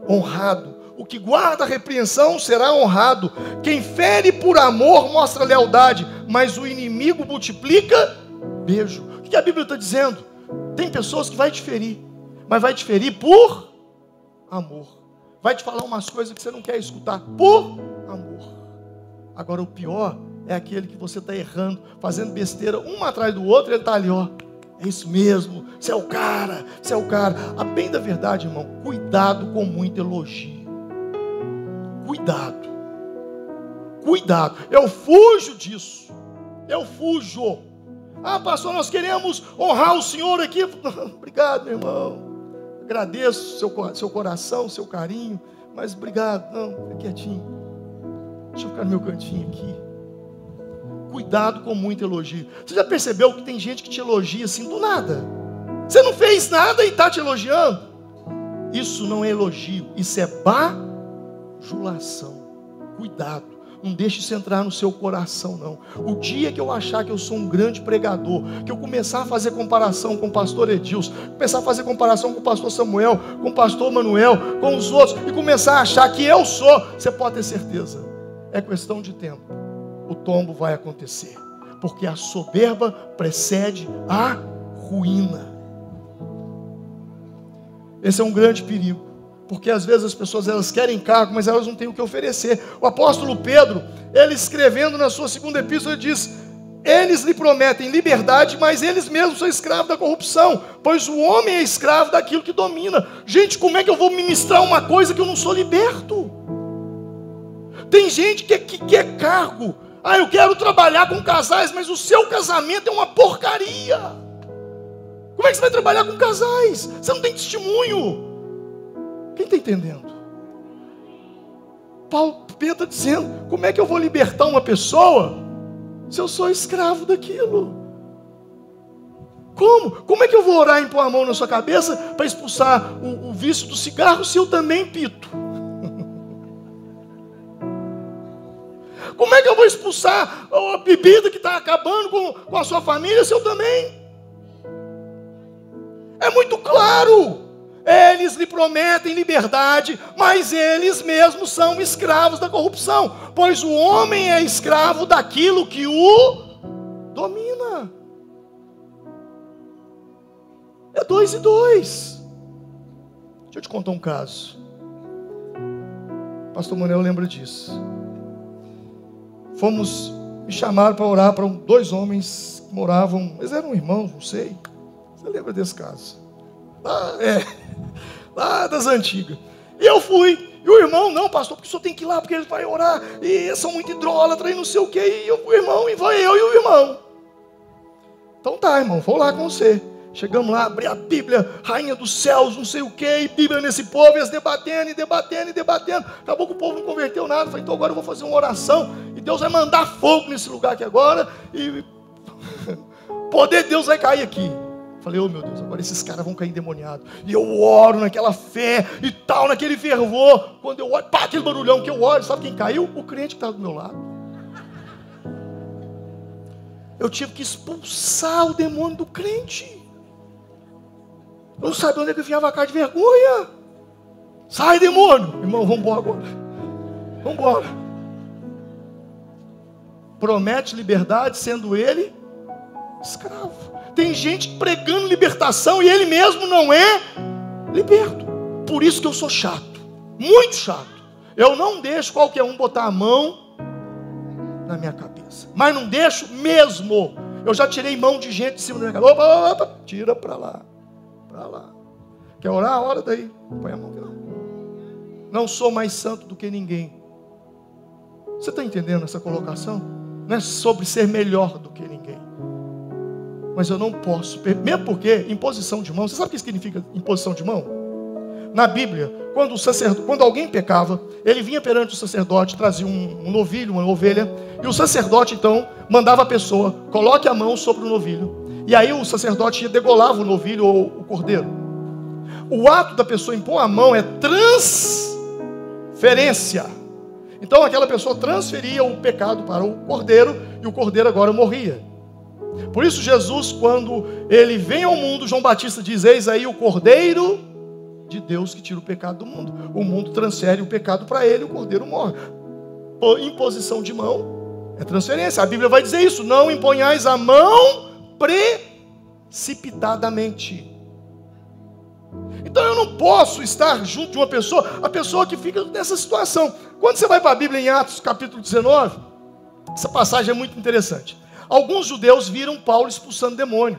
honrado. O que guarda a repreensão será honrado. Quem fere por amor mostra lealdade, mas o inimigo multiplica beijo. O que a Bíblia está dizendo? Tem pessoas que vai te ferir, mas vai te ferir por amor. Vai te falar umas coisas que você não quer escutar por amor. Agora o pior é aquele que você está errando, fazendo besteira, um atrás do outro, ele está ali, ó. É isso mesmo, você é o cara, você é o cara. A bem da verdade, irmão, cuidado com muito elogio. Cuidado. Cuidado. Eu fujo disso. Eu fujo. Pastor, nós queremos honrar o Senhor aqui. Obrigado, meu irmão. Agradeço seu coração, seu carinho, mas obrigado. Não, fica quietinho. Deixa eu ficar no meu cantinho aqui. Cuidado com muito elogio. Você já percebeu que tem gente que te elogia assim do nada? Você não fez nada e está te elogiando? Isso não é elogio, isso é bajulação. Cuidado, não deixe isso entrar no seu coração não. O dia que eu achar que eu sou um grande pregador, que eu começar a fazer comparação com o pastor Edilson, começar a fazer comparação com o pastor Samuel, com o pastor Manuel, com os outros, e começar a achar que eu sou, você pode ter certeza, é questão de tempo. O tombo vai acontecer, porque a soberba precede a ruína. Esse é um grande perigo, porque às vezes as pessoas elas querem cargo, mas elas não têm o que oferecer. O apóstolo Pedro, ele escrevendo na sua segunda epístola, ele diz: eles lhe prometem liberdade, mas eles mesmos são escravos da corrupção, pois o homem é escravo daquilo que domina. Gente, como é que eu vou ministrar uma coisa que eu não sou liberto? Tem gente que quer cargo. Eu quero trabalhar com casais, mas o seu casamento é uma porcaria. Como é que você vai trabalhar com casais? Você não tem testemunho. Quem está entendendo? Pedro está dizendo, como é que eu vou libertar uma pessoa se eu sou escravo daquilo? Como é que eu vou orar e impor a mão na sua cabeça para expulsar o vício do cigarro se eu também pito? Como é que eu vou expulsar a bebida que está acabando com a sua família se eu também? É muito claro. Eles lhe prometem liberdade, mas eles mesmos são escravos da corrupção, pois o homem é escravo daquilo que o domina. É 2 e 2. Deixa eu te contar um caso. Pastor Manuel lembra disso. Me chamaram para orar para 2 homens que moravam, eles eram irmãos, não sei. Você lembra desse caso? Lá das antigas. E eu fui. E o irmão, não, pastor, porque o senhor tem que ir lá, porque ele vai orar. E são muito idólatras e não sei o quê. E o irmão, e vai eu e o irmão. Então tá, irmão, vou lá com você. Chegamos lá, abri a Bíblia, rainha dos céus, não sei o quê, e Bíblia nesse povo, e eles debatendo. Acabou que o povo não converteu nada. Falei, então agora eu vou fazer uma oração, e Deus vai mandar fogo nesse lugar aqui agora, e o poder de Deus vai cair aqui. Falei, meu Deus, agora esses caras vão cair endemoniados. E eu oro naquela fé e tal, naquele fervor. Quando eu olho, aquele barulhão que eu olho, sabe quem caiu? O crente que estava do meu lado. Eu tive que expulsar o demônio do crente. Eu não sabia onde é que eu enfiava a cara de vergonha. Sai, demônio. Irmão, vamos embora agora. Vamos embora. Promete liberdade, sendo ele escravo. Tem gente pregando libertação e ele mesmo não é liberto. Por isso que eu sou chato. Muito chato. Eu não deixo qualquer um botar a mão na minha cabeça. Mas não deixo mesmo. Eu já tirei mão de gente de cima da minha cabeça. Opa, tira para lá. Quer orar? Ora daí. Põe a mão aqui, não sou mais santo do que ninguém. Você está entendendo essa colocação? Não é sobre ser melhor do que ninguém. Mas eu não posso, mesmo porque imposição de mão, você sabe o que significa imposição de mão? Na Bíblia, quando alguém pecava, ele vinha perante o sacerdote, trazia um novilho, uma ovelha, e o sacerdote então mandava a pessoa, coloque a mão sobre o novilho. E aí o sacerdote degolava o novilho ou o cordeiro. O ato da pessoa impor a mão é transferência. Então aquela pessoa transferia o pecado para o cordeiro, e o cordeiro agora morria. Por isso Jesus, quando ele vem ao mundo, João Batista diz, eis aí o cordeiro de Deus que tira o pecado do mundo. O mundo transfere o pecado para ele, o cordeiro morre. Imposição de mão é transferência. A Bíblia vai dizer isso, não imponhais a mão precipitadamente. Então eu não posso estar junto de uma pessoa, a pessoa que fica nessa situação. Quando você vai para a Bíblia em Atos capítulo 19, essa passagem é muito interessante. Alguns judeus viram Paulo expulsando demônio.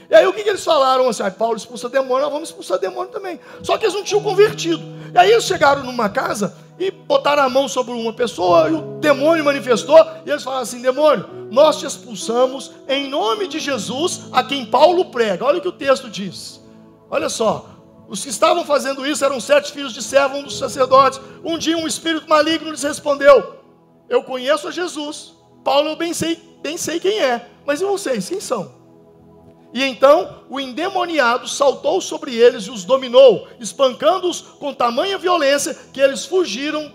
E aí o que eles falaram? Assim, Paulo expulsa demônio, nós vamos expulsar demônio também. Só que eles não tinham convertido. E aí eles chegaram numa casa e botaram a mão sobre uma pessoa, e o demônio manifestou, e eles falaram assim, demônio, nós te expulsamos em nome de Jesus, a quem Paulo prega. Olha o que o texto diz. Olha só, os que estavam fazendo isso eram 7 filhos de servo, um dos sacerdotes. Um dia um espírito maligno lhes respondeu, eu conheço a Jesus, Paulo eu bem sei quem é, mas e vocês, quem são? E então o endemoniado saltou sobre eles e os dominou, espancando-os com tamanha violência que eles fugiram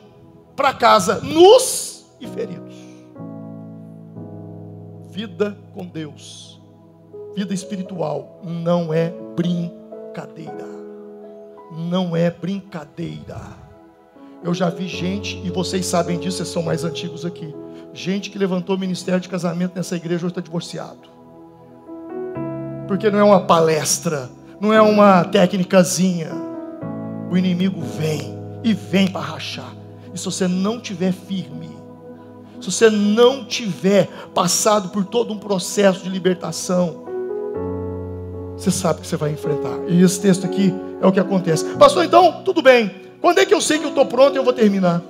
para casa, nus e feridos. Vida com Deus, vida espiritual, não é brincadeira. Não é brincadeira. Eu já vi gente, e vocês sabem disso, vocês são mais antigos aqui, gente que levantou o ministério de casamento nessa igreja hoje está divorciado. Porque não é uma palestra, não é uma técnicazinha. O inimigo vem, e vem para rachar. E se você não tiver firme, se você não tiver passado por todo um processo de libertação, você sabe que você vai enfrentar. E esse texto aqui é o que acontece. Pastor, então, tudo bem. Quando é que eu sei que eu estou pronto e eu vou terminar?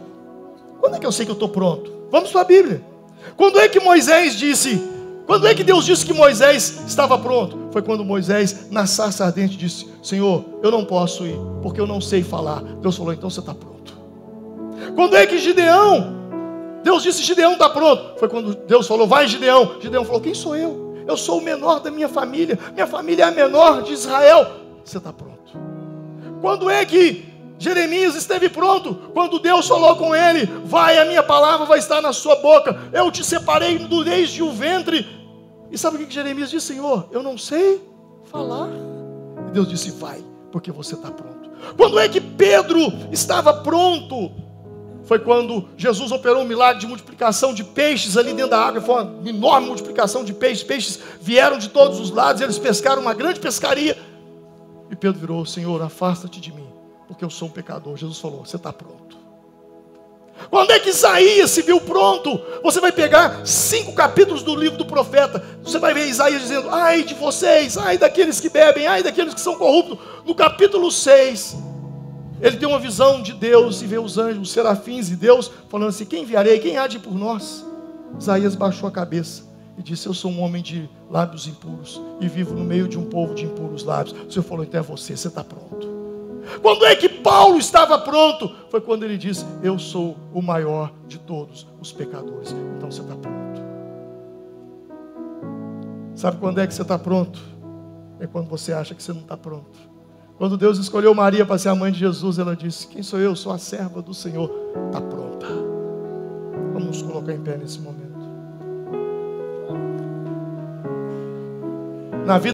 Quando é que eu sei que eu estou pronto? Vamos para a Bíblia. Quando é que Quando é que Deus disse que Moisés estava pronto? Foi quando Moisés, na sarça ardente, disse: Senhor, eu não posso ir, porque eu não sei falar. Deus falou: então você está pronto. Quando é que Deus disse: Gideão está pronto? Foi quando Deus falou: vai, Gideão. Gideão falou: quem sou eu? Eu sou o menor da minha família é a menor de Israel. Você está pronto. Quando é que Jeremias esteve pronto? Quando Deus falou com ele: vai, a minha palavra vai estar na sua boca, eu te separei desde o ventre. E sabe o que Jeremias disse? Senhor, eu não sei falar. E Deus disse: vai, porque você está pronto. Quando é que Pedro estava pronto? Foi quando Jesus operou um milagre de multiplicação de peixes ali dentro da água. Foi uma enorme multiplicação de peixes. Peixes vieram de todos os lados, eles pescaram uma grande pescaria. E Pedro virou: Senhor, afasta-te de mim, porque eu sou um pecador. Jesus falou: você está pronto. Quando é que Isaías se viu pronto? Você vai pegar 5 capítulos do livro do profeta. Você vai ver Isaías dizendo: ai de vocês, ai daqueles que bebem, ai daqueles que são corruptos. No capítulo 6, ele tem uma visão de Deus e vê os anjos, os serafins e Deus falando assim: quem enviarei? Quem há de ir por nós? Isaías baixou a cabeça e disse: eu sou um homem de lábios impuros e vivo no meio de um povo de impuros lábios. O Senhor falou: então é você está pronto. Quando é que Paulo estava pronto? Foi quando ele disse: eu sou o maior de todos os pecadores. Então você está pronto. Sabe quando é que você está pronto? É quando você acha que você não está pronto. Quando Deus escolheu Maria para ser a mãe de Jesus, ela disse: quem sou eu? Sou a serva do Senhor. Está pronta. Vamos nos colocar em pé nesse momento. Na vida